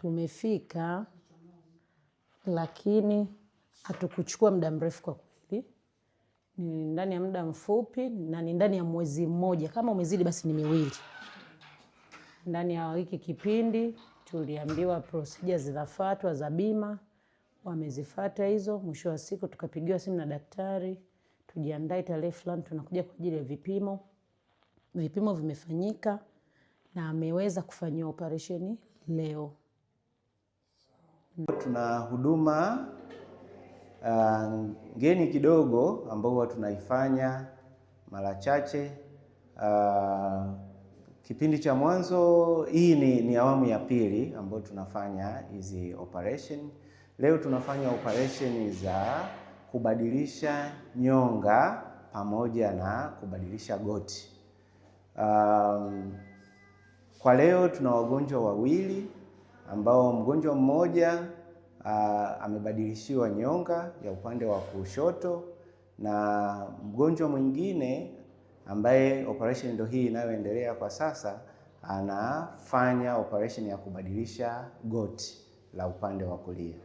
tumefika, lakini hatukuchukua muda mrefu kwa kweli. Ni ndani ya muda mfupi na ni ndani ya mwezi mmoja. Kama umezidi basi ni miwili. Ndani ya wiki kipindi tuliambiwa procedure zinafuatwa za bima, wamezifuata hizo. Mwisho wa siku tukapigiwa simu na daktari, tujiandae tarehe fulani tunakuja kwa ajili ya vipimo. Vipimo vimefanyika na ameweza kufanyiwa operation leo. Tuna huduma ngeni kidogo ambao tunaifanya mara chache. Kipindi cha mwanzo, hii ni awamu ya pili ambayo tunafanya hizi operation. Leo tunafanya operation za kubadilisha nyonga pamoja na kubadilisha goti. Kwa leo tuna wagonjwa wawili ambao mgonjwa mmoja amebadilishiwa nyonga ya upande wa kushoto, na mgonjwa mwingine ambaye operation ndio hii inayoendelea kwa sasa anafanya operation ya kubadilisha goti la upande wa kulia.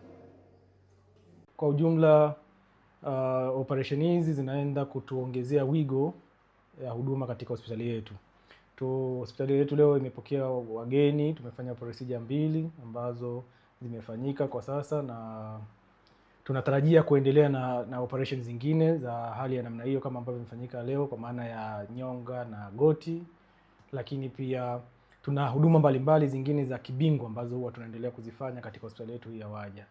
Kwa ujumla operation hizi zinaenda kutuongezea wigo ya huduma katika hospitali yetu. Hospitali yetu leo imepokea wageni, tumefanya procedure 2 ambazo zimefanyika kwa sasa, na tunatarajia kuendelea na operations zingine za hali ya namna hiyo kama ambavyo imefanyika leo kwa maana ya nyonga na goti. Lakini pia tuna huduma mbalimbali zingine za kibingwa ambazo huwa tunaendelea kuzifanya katika hospitali yetu hii ya Waja.